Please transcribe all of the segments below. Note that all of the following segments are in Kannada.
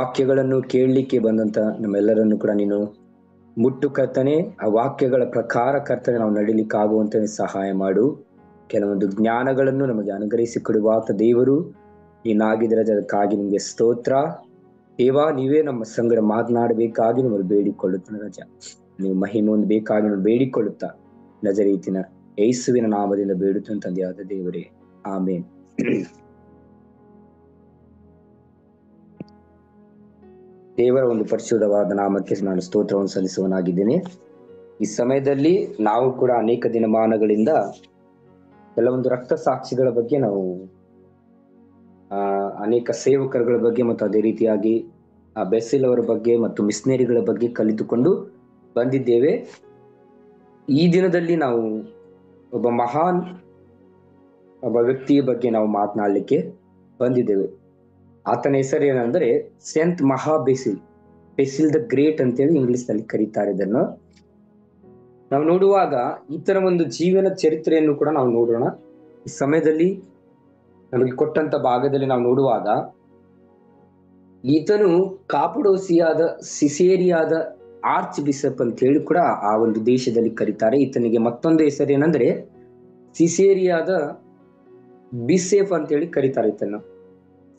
ವಾಕ್ಯಗಳನ್ನು ಕೇಳಲಿಕ್ಕೆ ಬಂದಂತ ನಮ್ಮೆಲ್ಲರನ್ನು ಕೂಡ ನೀನು ಮುಟ್ಟು ಕರ್ತನೆ, ಆ ವಾಕ್ಯಗಳ ಪ್ರಕಾರ ಕರ್ತನೆ ನಾವು ನಡೀಲಿಕ್ಕಾಗುವಂತೆ ಸಹಾಯ ಮಾಡು. ಕೆಲವೊಂದು ಜ್ಞಾನಗಳನ್ನು ನಮಗೆ ಅನುಗ್ರಹಿಸಿ ಕೊಡುವಾತ ದೇವರು ನೀನಾಗಿದ್ರೆ ಅದಕ್ಕಾಗಿ ನಿಮಗೆ ಸ್ತೋತ್ರ. ದೇವಾ, ನೀವೇ ನಮ್ಮ ಸಂಗಡ ಮಾತನಾಡಬೇಕಾಗಿ ನಮ್ಮನ್ನು ಬೇಡಿಕೊಳ್ಳುತ್ತಾನೆ ರಜ. ನೀವು ಮಹಿಮೆ ಹೊಂದಬೇಕಾಗಿ ನಾವು ಬೇಡಿಕೊಳ್ಳುತ್ತಾ ನಜರೇತಿನ ಯೇಸುವಿನ ನಾಮದಿಂದ ಬೇಡುತ್ತ ತಂದೆಯಾದ ದೇವರೇ, ಆಮೇನ್. ದೇವರ ಒಂದು ಪರಿಶುದ್ಧವಾದ ನಾಮಕ್ಕೆ ನಾನು ಸ್ತೋತ್ರವನ್ನು ಸಲ್ಲಿಸುವನಾಗಿದ್ದೇನೆ. ಈ ಸಮಯದಲ್ಲಿ ನಾವು ಕೂಡ ಅನೇಕ ದಿನಮಾನಗಳಿಂದ ಕೆಲವೊಂದು ರಕ್ತ ಸಾಕ್ಷಿಗಳ ಬಗ್ಗೆ ನಾವು ಅನೇಕ ಸೇವಕರುಗಳ ಬಗ್ಗೆ ಮತ್ತು ಅದೇ ರೀತಿಯಾಗಿ ಬೆಸಿಲ್ ಅವರ ಬಗ್ಗೆ ಮತ್ತು ಮಿಷನರಿಗಳ ಬಗ್ಗೆ ಕಲಿತುಕೊಂಡು ಬಂದಿದ್ದೇವೆ. ಈ ದಿನದಲ್ಲಿ ನಾವು ಒಬ್ಬ ವ್ಯಕ್ತಿಯ ಬಗ್ಗೆ ನಾವು ಮಾತನಾಡಲಿಕ್ಕೆ ಬಂದಿದ್ದೇವೆ. ಆತನ ಹೆಸರು ಏನಂದ್ರೆ ಸೆಂಟ್ ಮಹಾ ಬೆಸಿಲ್ ದ ಗ್ರೇಟ್ ಅಂತೇಳಿ ಇಂಗ್ಲಿಷ್ ನಲ್ಲಿ ಕರೀತಾರೆ. ಇದನ್ನು ನಾವು ನೋಡುವಾಗ ಈತನ ಒಂದು ಜೀವನ ಚರಿತ್ರೆಯನ್ನು ಕೂಡ ನಾವು ನೋಡೋಣ. ಈ ಸಮಯದಲ್ಲಿ ನಮಗೆ ಕೊಟ್ಟಂತ ಭಾಗದಲ್ಲಿ ನಾವು ನೋಡುವಾಗ ಈತನು ಕಾಪಡೋಸಿಯಾದ ಸಿಸೇರಿಯಾದ ಆರ್ಚ್ ಬಿಷಪ್ ಅಂತ ಹೇಳಿ ಕೂಡ ಆ ಒಂದು ದೇಶದಲ್ಲಿ ಕರೀತಾರೆ. ಈತನಿಗೆ ಮತ್ತೊಂದು ಹೆಸರು ಏನಂದ್ರೆ ಸಿಸೇರಿಯಾದ ಬಿಷಪ್ ಅಂತ ಹೇಳಿ ಕರೀತಾರೆ. ಈತನ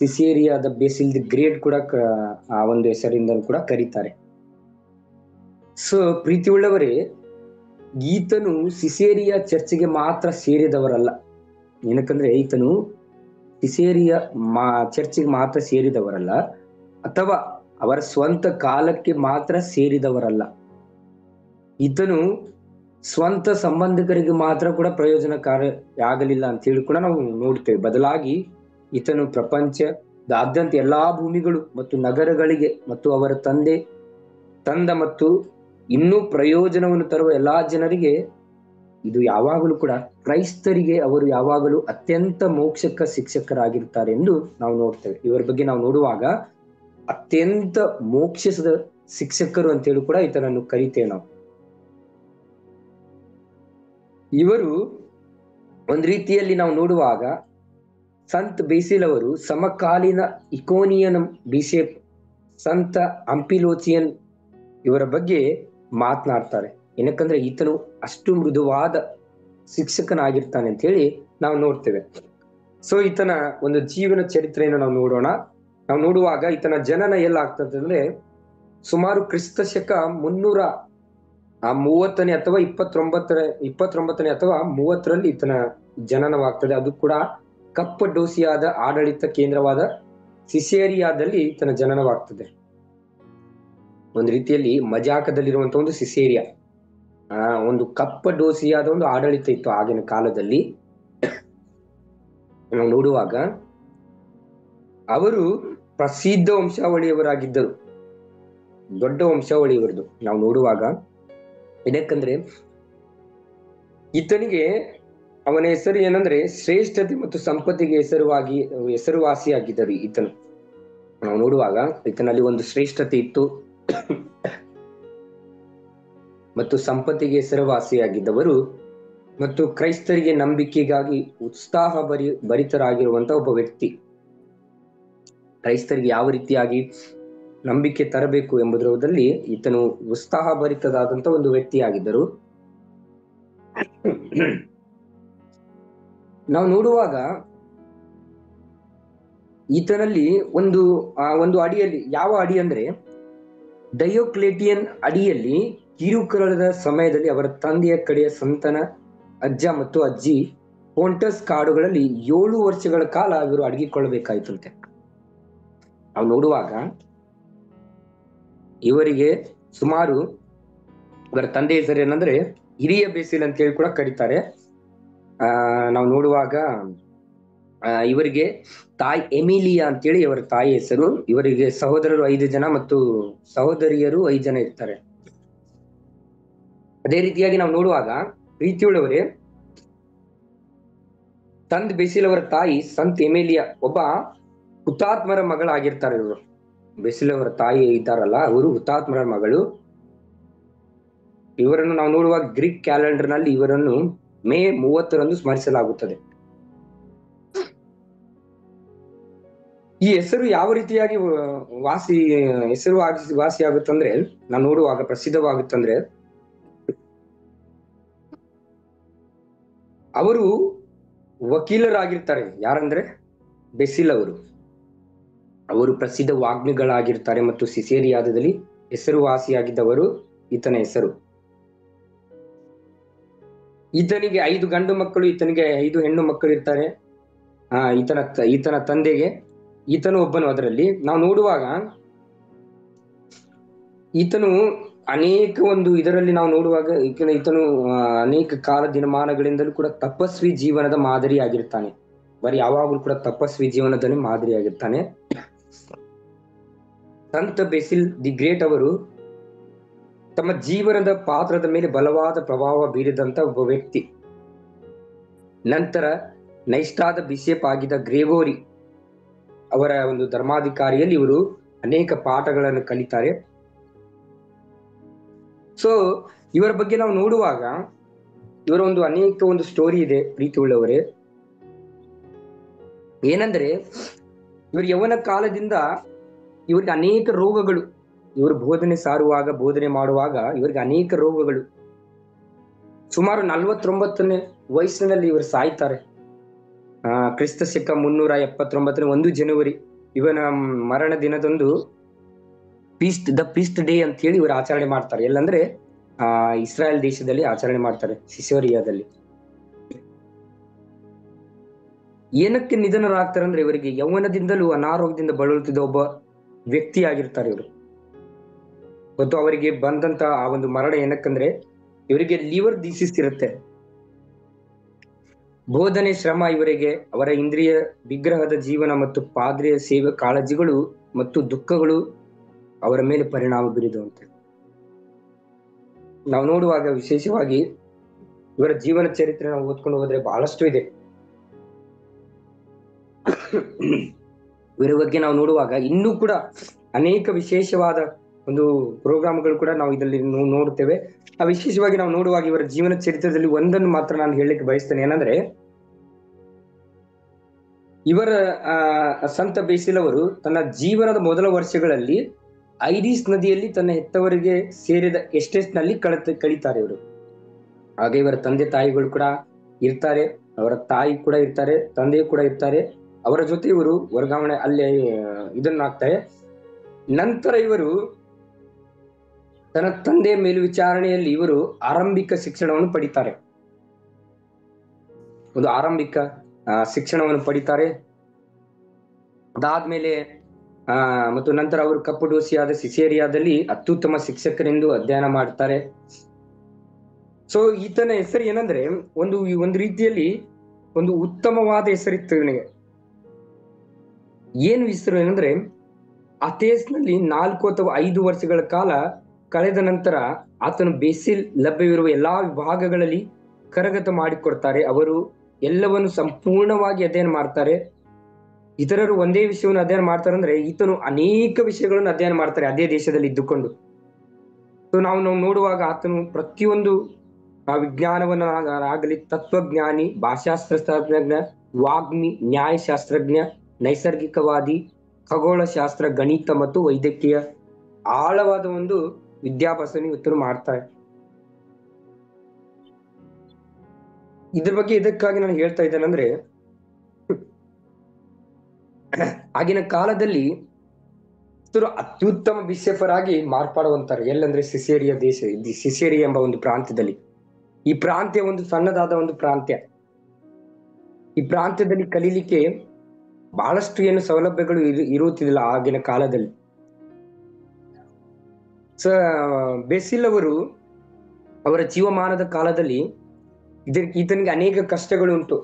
ಸಿಸೇರಿಯಾದ ಬೆಸಿಲ್ ದಿ ಗ್ರೇಟ್ ಕೂಡ ಆ ಒಂದು ಹೆಸರಿಂದ ಕೂಡ ಕರೀತಾರೆ. ಸೊ ಪ್ರೀತಿ ಉಳ್ಳವರೇ, ಈತನು ಸಿಸೇರಿಯಾ ಚರ್ಚ್ಗೆ ಮಾತ್ರ ಸೇರಿದವರಲ್ಲ. ಏನಕ್ಕಂದ್ರೆ ಈತನು ಸಿಸೇರಿಯಾ ಚರ್ಚ್ಗೆ ಮಾತ್ರ ಸೇರಿದವರಲ್ಲ, ಅಥವಾ ಅವರ ಸ್ವಂತ ಕಾಲಕ್ಕೆ ಮಾತ್ರ ಸೇರಿದವರಲ್ಲ. ಈತನು ಸ್ವಂತ ಸಂಬಂಧಿಕರಿಗೆ ಮಾತ್ರ ಕೂಡ ಪ್ರಯೋಜನಕಾರಿ ಆಗಲಿಲ್ಲ ಅಂತ ಹೇಳಿ ಕೂಡ ನಾವು ನೋಡ್ತೇವೆ. ಬದಲಾಗಿ ಈತನು ಪ್ರಪಂಚದಾದ್ಯಂತ ಎಲ್ಲಾ ಭೂಮಿಗಳು ಮತ್ತು ನಗರಗಳಿಗೆ ಮತ್ತು ಅವರ ತಂದ ಮತ್ತು ಇನ್ನೂ ಪ್ರಯೋಜನವನ್ನು ತರುವ ಎಲ್ಲಾ ಜನರಿಗೆ, ಇದು ಯಾವಾಗಲೂ ಕೂಡ ಕ್ರೈಸ್ತರಿಗೆ ಅವರು ಯಾವಾಗಲೂ ಅತ್ಯಂತ ಮೋಕ್ಷಕ ಶಿಕ್ಷಕರಾಗಿರ್ತಾರೆ ಎಂದು ನಾವು ನೋಡ್ತೇವೆ. ಇವರ ಬಗ್ಗೆ ನಾವು ನೋಡುವಾಗ ಅತ್ಯಂತ ಮೋಕ್ಷದ ಶಿಕ್ಷಕರು ಅಂತೇಳಿ ಕೂಡ ಈತನನ್ನು ಕರಿತೇವೆ ನಾವು. ಇವರು ಒಂದ್ ರೀತಿಯಲ್ಲಿ ನಾವು ನೋಡುವಾಗ ಸಂತ್ ಬೇಸಿಲ್ ಅವರು ಸಮಕಾಲೀನ ಇಕೋನಿಯನ್ ಬಿಷಪ್ ಸಂತ ಅಂಪಿಲೋಚಿಯನ್ ಇವರ ಬಗ್ಗೆ ಮಾತನಾಡ್ತಾರೆ. ಏನಕ್ಕಂದ್ರೆ ಈತನು ಅಷ್ಟು ಮೃದುವಾದ ಶಿಕ್ಷಕನಾಗಿರ್ತಾನೆ ಅಂತ ಹೇಳಿ ನಾವು ನೋಡ್ತೇವೆ. ಸೊ ಈತನ ಒಂದು ಜೀವನ ಚರಿತ್ರೆಯನ್ನು ನಾವು ನೋಡೋಣ. ನಾವು ನೋಡುವಾಗ ಈತನ ಜನನ ಎಲ್ಲಾಗ್ತದೆ ಅಂದ್ರೆ ಸುಮಾರು ಕ್ರಿಸ್ತ ಶಕ 330 ಅಥವಾ 29 ಅಥವಾ 30ರಲ್ಲಿ ಈತನ ಜನನವಾಗ್ತದೆ. ಅದು ಕೂಡ ಕಪ್ಪಡೋಸಿಯಾದ ಆಡಳಿತ ಕೇಂದ್ರವಾದ ಸಿಸೇರಿಯಾದಲ್ಲಿ ಈತನ ಜನನವಾಗ್ತದೆ. ಒಂದು ರೀತಿಯಲ್ಲಿ ಮಜಾಕದಲ್ಲಿರುವಂತಹ ಒಂದು ಸಿಸೇರಿಯಾ, ಒಂದು ಕಪ್ಪಡೋಸಿಯಾದ ಒಂದು ಆಡಳಿತ ಇತ್ತು ಆಗಿನ ಕಾಲದಲ್ಲಿ. ನಾವು ನೋಡುವಾಗ ಅವರು ಪ್ರಸಿದ್ಧ ವಂಶಾವಳಿಯವರಾಗಿದ್ದರು, ದೊಡ್ಡ ವಂಶಾವಳಿಯವರದು ನಾವು ನೋಡುವಾಗ. ಇದಕ್ಕಂದ್ರೆ ಈತನಿಗೆ ಅವನ ಹೆಸರು ಏನಂದ್ರೆ ಶ್ರೇಷ್ಠತೆ ಮತ್ತು ಸಂಪತ್ತಿಗೆ ಹೆಸರುವಾಸಿಯಾಗಿದ್ದರು ಈತನು. ನಾವು ನೋಡುವಾಗ ಈತನಲ್ಲಿ ಒಂದು ಶ್ರೇಷ್ಠತೆ ಇತ್ತು ಮತ್ತು ಸಂಪತ್ತಿಗೆ ಹೆಸರುವಾಸಿಯಾಗಿದ್ದವರು ಮತ್ತು ಕ್ರೈಸ್ತರಿಗೆ ನಂಬಿಕೆಗಾಗಿ ಉತ್ಸಾಹ ಭರಿತರಾಗಿರುವಂತಹ ಒಬ್ಬ ವ್ಯಕ್ತಿ. ಕ್ರೈಸ್ತರಿಗೆ ಯಾವ ರೀತಿಯಾಗಿ ನಂಬಿಕೆ ತರಬೇಕು ಎಂಬುದರಲ್ಲಿ ಈತನು ಉತ್ಸಾಹ ಭರಿತರಾದಂತ ಒಂದು ವ್ಯಕ್ತಿಯಾಗಿದ್ದರು. ನಾವು ನೋಡುವಾಗ ಈತನಲ್ಲಿ ಒಂದು ಅಡಿಯಲ್ಲಿ, ಯಾವ ಅಡಿ ಅಂದ್ರೆ ಡಯೋಕ್ಲೇಟಿಯನ್ ಅಡಿಯಲ್ಲಿ ಕಿರುಕುಳದ ಸಮಯದಲ್ಲಿ ಅವರ ತಂದೆಯ ಕಡೆಯ ಸಂತನ ಅಜ್ಜ ಮತ್ತು ಅಜ್ಜಿ ಪೋಂಟಸ್ ಕಾಡುಗಳಲ್ಲಿ 7 ವರ್ಷಗಳ ಕಾಲ ಇವರು ಅಡಗಿಕೊಳ್ಳಬೇಕಾಯ್ತಂತೆ. ನಾವು ನೋಡುವಾಗ ಇವರಿಗೆ ಸುಮಾರು, ಇವರ ತಂದೆ ಹೆಸರು ಏನಂದ್ರೆ ಹಿರಿಯ ಬೇಸಿಲ್ ಅಂತ ಹೇಳಿ ಕೂಡ ಕರೀತಾರೆ. ನಾವು ನೋಡುವಾಗ ಇವರಿಗೆ ತಾಯಿ ಎಮಿಲಿಯಾ ಅಂತೇಳಿ ಇವರ ತಾಯಿ ಹೆಸರು. ಇವರಿಗೆ ಸಹೋದರರು 5 ಜನ ಮತ್ತು ಸಹೋದರಿಯರು 5 ಜನ ಇರ್ತಾರೆ. ಅದೇ ರೀತಿಯಾಗಿ ನಾವು ನೋಡುವಾಗ ಪ್ರೀತಿಯುಳ್ಳವರೇ, ಸಂತ್ ಬೇಸಿಲ್ ಅವರ ತಾಯಿ ಸಂತ್ ಎಮಿಲಿಯಾ ಒಬ್ಬ ಹುತಾತ್ಮರ ಮಗಳಾಗಿರ್ತಾರೆ. ಇವರು ಬೇಸಿಲ್ ಅವರ ತಾಯಿ ಇದ್ದಾರಲ್ಲ, ಅವರು ಹುತಾತ್ಮರ ಮಗಳು. ಇವರನ್ನು ನಾವು ನೋಡುವಾಗ ಗ್ರೀಕ್ ಕ್ಯಾಲೆಂಡರ್ ನಲ್ಲಿ ಇವರನ್ನು ಮೇ 30ರಂದು ಸ್ಮರಿಸಲಾಗುತ್ತದೆ. ಈ ಹೆಸರು ಯಾವ ರೀತಿಯಾಗಿ ವಾಸಿ ಹೆಸರು ವಾಸಿ ಆಗುತ್ತಂದ್ರೆ ನಾವು ನೋಡುವಾಗ ಪ್ರಸಿದ್ಧವಾಗುತ್ತಂದ್ರೆ ಅವರು ವಕೀಲರಾಗಿರ್ತಾರೆ. ಯಾರಂದ್ರೆ ಬೆಸಿಲ್ ಅವರು ಪ್ರಸಿದ್ಧ ವಾಗ್ಮಿಗಳಾಗಿರ್ತಾರೆ ಮತ್ತು ಸಿಸೇರಿಯಾದಲ್ಲಿ ಹೆಸರುವಾಸಿಯಾಗಿದ್ದವರು ಈತನ ಹೆಸರು. ಈತನಿಗೆ 5 ಗಂಡು ಮಕ್ಕಳು, ಈತನಿಗೆ 5 ಹೆಣ್ಣು ಮಕ್ಕಳು ಇರ್ತಾರೆ. ಈತನ ತಂದೆಗೆ ಈತನು ಒಬ್ಬನು. ಅದರಲ್ಲಿ ನಾವು ನೋಡುವಾಗ ಈತನು ಅನೇಕ ಇದರಲ್ಲಿ ನಾವು ನೋಡುವಾಗ ಈತನು ಅನೇಕ ಕಾಲ ದಿನಮಾನಗಳಿಂದಲೂ ಕೂಡ ತಪಸ್ವಿ ಜೀವನದ ಮಾದರಿಯಾಗಿರ್ತಾನೆ. ಬರೀ ಯಾವಾಗಲೂ ಕೂಡ ತಪಸ್ವಿ ಜೀವನದಲ್ಲಿ ಮಾದರಿಯಾಗಿರ್ತಾನೆ. ಸಂತ ಬೆಸಿಲ್ ದಿ ಗ್ರೇಟ್ ಅವರು ತಮ್ಮ ಜೀವನದ ಪಾತ್ರದ ಮೇಲೆ ಬಲವಾದ ಪ್ರಭಾವ ಬೀರಿದಂತ ಒಬ್ಬ ವ್ಯಕ್ತಿ. ನಂತರ ನೈಷ್ಠಾದ ಬಿಷಪ್ ಆಗಿದ್ದ ಗ್ರೆಗೋರಿ ಅವರ ಒಂದು ಧರ್ಮಾಧಿಕಾರಿಯಲ್ಲಿ ಇವರು ಅನೇಕ ಪಾಠಗಳನ್ನು ಕಲಿತಾರೆ. ಸೊ ಇವರ ಬಗ್ಗೆ ನಾವು ನೋಡುವಾಗ ಇವರ ಅನೇಕ ಸ್ಟೋರಿ ಇದೆ ಪ್ರೀತಿ ಉಳ್ಳವರೇ. ಏನಂದ್ರೆ ಇವರು ಯೌವನ ಕಾಲದಿಂದ ಇವರಿಗೆ ಅನೇಕ ರೋಗಗಳು, ಇವರು ಬೋಧನೆ ಮಾಡುವಾಗ ಇವರಿಗೆ ಅನೇಕ ರೋಗಗಳು. ಸುಮಾರು 49ನೇ ವಯಸ್ಸಿನಲ್ಲಿ ಇವರು ಸಾಯ್ತಾರೆ. ಕ್ರಿಸ್ತ ಶಕ 379 1 ಜನವರಿ ಇವನ ಮರಣ ದಿನದಂದು ಫೀಸ್ಟ್ ಡೇ ಅಂತ ಹೇಳಿ ಇವರು ಆಚರಣೆ ಮಾಡ್ತಾರೆ. ಎಲ್ಲಂದ್ರೆ ಇಸ್ರಾಯೇಲ್ ದೇಶದಲ್ಲಿ ಆಚರಣೆ ಮಾಡ್ತಾರೆ, ಸಿಸೇರಿಯಾದಲ್ಲಿ. ಏನಕ್ಕೆ ನಿಧನರಾಗ್ತಾರೆ ಅಂದ್ರೆ ಇವರಿಗೆ ಯೌವನದಿಂದಲೂ ಅನಾರೋಗ್ಯದಿಂದ ಬಳಲುತ್ತಿದ್ದ ಒಬ್ಬ ವ್ಯಕ್ತಿ ಆಗಿರ್ತಾರೆ ಇವರು. ಮತ್ತು ಅವರಿಗೆ ಬಂದಂತ ಆ ಮರಣ ಏನಕ್ಕಂದ್ರೆ ಇವರಿಗೆ ಲಿವರ್ ಡಿಸೀಸ್ ಇರುತ್ತೆ. ಬೋಧನೆ ಶ್ರಮ ಇವರಿಗೆ ಅವರ ಇಂದ್ರಿಯ ವಿಗ್ರಹದ ಜೀವನ ಮತ್ತು ಪಾದ್ರಿಯ ಸೇವೆ ಕಾಳಜಿಗಳು ಮತ್ತು ದುಃಖಗಳು ಅವರ ಮೇಲೆ ಪರಿಣಾಮ ಬೀರಿದಂತೆ ನಾವು ನೋಡುವಾಗ ವಿಶೇಷವಾಗಿ ಇವರ ಜೀವನ ಚರಿತ್ರೆ ನಾವು ಓದ್ಕೊಂಡು ಹೋದ್ರೆ ಬಹಳಷ್ಟು ಇದೆ. ಇವರ ಬಗ್ಗೆ ನಾವು ನೋಡುವಾಗ ಇನ್ನೂ ಕೂಡ ಅನೇಕ ವಿಶೇಷವಾದ ಪ್ರೋಗ್ರಾಮ್ಗಳು ಕೂಡ ನಾವು ಇದರಲ್ಲಿ ನೋಡುತ್ತೇವೆ. ವಿಶೇಷವಾಗಿ ನಾವು ನೋಡುವಾಗ ಇವರ ಜೀವನ ಚರಿತ್ರದಲ್ಲಿ ಒಂದನ್ನು ಮಾತ್ರ ನಾನು ಹೇಳಲಿಕ್ಕೆ ಬಯಸ್ತೇನೆ. ಏನಂದ್ರೆ ಇವರ ಸಂತ ಬೇಸಿಲ್ ಅವರು ತನ್ನ ಜೀವನದ ಮೊದಲ ವರ್ಷಗಳಲ್ಲಿ ಐರಿಸ್ ನದಿಯಲ್ಲಿ ತನ್ನ ಹೆತ್ತವರಿಗೆ ಸೇರಿದ ಎಸ್ಟೇಟ್ ನಲ್ಲಿ ಕಳೀತಾರೆ ಇವರು. ಹಾಗೆ ಇವರ ತಂದೆ ತಾಯಿಗಳು ಕೂಡ ಇರ್ತಾರೆ, ಅವರ ತಾಯಿ ಕೂಡ ಇರ್ತಾರೆ, ತಂದೆ ಕೂಡ ಇರ್ತಾರೆ. ಅವರ ಜೊತೆ ಇವರು ವರ್ಗಾವಣೆ ಅಲ್ಲೇ ಇದನ್ನಾಗ್ತಾರೆ. ನಂತರ ಇವರು ತನ್ನ ತಂದೆಯ ಮೇಲ್ವಿಚಾರಣೆಯಲ್ಲಿ ಇವರು ಆರಂಭಿಕ ಶಿಕ್ಷಣವನ್ನು ಪಡಿತಾರೆ. ಆರಂಭಿಕ ಶಿಕ್ಷಣವನ್ನು ಪಡಿತಾರೆ. ಅದಾದ್ಮೇಲೆ ಮತ್ತು ನಂತರ ಅವರು ಕಪ್ಪಡೋಸಿಯಾದ ಸಿಸೇರಿಯಾದಲ್ಲಿ ಅತ್ಯುತ್ತಮ ಶಿಕ್ಷಕರೆಂದು ಅಧ್ಯಯನ ಮಾಡ್ತಾರೆ. ಸೊ ಈತನ ಹೆಸರು ಏನಂದ್ರೆ ಒಂದು ರೀತಿಯಲ್ಲಿ ಉತ್ತಮವಾದ ಹೆಸರಿತ್ತು ಇವನಿಗೆ. ಏನು ಹೆಸರು ಏನಂದ್ರೆ ಅಥೇನ್ಸ್ನಲ್ಲಿ 4 ಅಥವಾ 5 ವರ್ಷಗಳ ಕಾಲ ಕಳೆದ ನಂತರ ಆತನು ಬೇಸಿಲ್ ಲಭ್ಯವಿರುವ ಎಲ್ಲಾ ವಿಭಾಗಗಳಲ್ಲಿ ಕರಗತ ಮಾಡಿಕೊಡ್ತಾರೆ. ಅವರು ಎಲ್ಲವನ್ನು ಸಂಪೂರ್ಣವಾಗಿ ಅಧ್ಯಯನ ಮಾಡ್ತಾರೆ. ಇತರರು ಒಂದೇ ವಿಷಯವನ್ನು ಅಧ್ಯಯನ ಮಾಡ್ತಾರೆ ಅಂದ್ರೆ ಈತನು ಅನೇಕ ವಿಷಯಗಳನ್ನು ಅಧ್ಯಯನ ಮಾಡ್ತಾರೆ ಅದೇ ದೇಶದಲ್ಲಿ ಇದ್ದುಕೊಂಡು. ಸೊ ನಾವು ನೋಡುವಾಗ ಆತನು ಪ್ರತಿಯೊಂದು ವಿಜ್ಞಾನವನ್ನ ಆಗಲಿ, ತತ್ವಜ್ಞಾನಿ, ಭಾಷಾಶಾಸ್ತ್ರಜ್ಞ, ವಾಗ್ಮಿ, ನ್ಯಾಯಶಾಸ್ತ್ರಜ್ಞ, ನೈಸರ್ಗಿಕವಾದಿ, ಖಗೋಳಶಾಸ್ತ್ರ, ಗಣಿತ ಮತ್ತು ವೈದ್ಯಕೀಯ ಆಳವಾದ ವಿದ್ಯಾಭ್ಯಾಸನ ಇವತ್ತು ಮಾಡ್ತಾರೆ. ಇದ್ರ ಬಗ್ಗೆ ಇದಕ್ಕಾಗಿ ನಾನು ಹೇಳ್ತಾ ಇದ್ದೇನೆ ಅಂದ್ರೆ ಆಗಿನ ಕಾಲದಲ್ಲಿ ಅತ್ಯುತ್ತಮ ಬಿಷಪರಾಗಿ ಮಾರ್ಪಾಡುವಂತಾರೆ. ಎಲ್ಲಂದ್ರೆ ಸಿಸೇರಿಯಾ ದೇಶ, ಸಿಸೇರಿಯಾ ಎಂಬ ಪ್ರಾಂತ್ಯದಲ್ಲಿ. ಈ ಪ್ರಾಂತ್ಯ ಸಣ್ಣದಾದ ಪ್ರಾಂತ್ಯ. ಈ ಪ್ರಾಂತ್ಯದಲ್ಲಿ ಕಲೀಲಿಕ್ಕೆ ಬಹಳಷ್ಟು ಏನು ಸೌಲಭ್ಯಗಳು ಇರುತ್ತಿಲ್ಲ ಆಗಿನ ಕಾಲದಲ್ಲಿ. ಬೆಸಿಲ್ ಅವರು ಅವರ ಜೀವಮಾನದ ಕಾಲದಲ್ಲಿ ಈತನಿಗೆ ಅನೇಕ ಕಷ್ಟಗಳು ಉಂಟು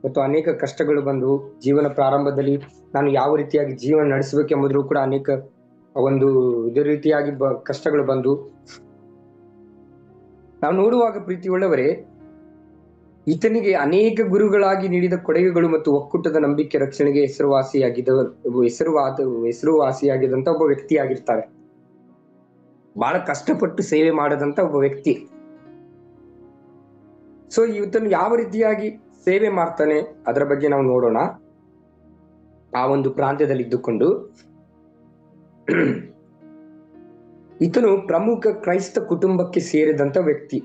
ಮತ್ತು ಅನೇಕ ಕಷ್ಟಗಳು ಬಂದು ಜೀವನ ಪ್ರಾರಂಭದಲ್ಲಿ ನಾನು ಯಾವ ರೀತಿಯಾಗಿ ಜೀವನ ನಡೆಸಬೇಕೆಂಬುದು ಕೂಡ ಅನೇಕ ಇದೇ ರೀತಿಯಾಗಿ ಕಷ್ಟಗಳು ಬಂದು ನಾವು ನೋಡುವಾಗ ಪ್ರೀತಿ ಉಳ್ಳವರೇ ಈತನಿಗೆ ಅನೇಕ ಗುರುಗಳಾಗಿ ನೀಡಿದ ಕೊಡುಗೆಗಳು ಮತ್ತು ಒಕ್ಕೂಟದ ನಂಬಿಕೆ ರಕ್ಷಣೆಗೆ ಹೆಸರುವಾಸಿಯಾಗಿದ್ದಂತ ಒಬ್ಬ ವ್ಯಕ್ತಿ ಆಗಿರ್ತಾರೆ. ಬಹಳ ಕಷ್ಟಪಟ್ಟು ಸೇವೆ ಮಾಡದಂತ ಒಬ್ಬ ವ್ಯಕ್ತಿ. ಸೊ ಈತನು ಯಾವ ರೀತಿಯಾಗಿ ಸೇವೆ ಮಾಡ್ತಾನೆ ಅದರ ಬಗ್ಗೆ ನಾವು ನೋಡೋಣ. ಆ ಒಂದು ಪ್ರಾಂತ್ಯದಲ್ಲಿ ಇದ್ದುಕೊಂಡು ಈತನು ಪ್ರಮುಖ ಕ್ರೈಸ್ತ ಕುಟುಂಬಕ್ಕೆ ಸೇರಿದಂತ ವ್ಯಕ್ತಿ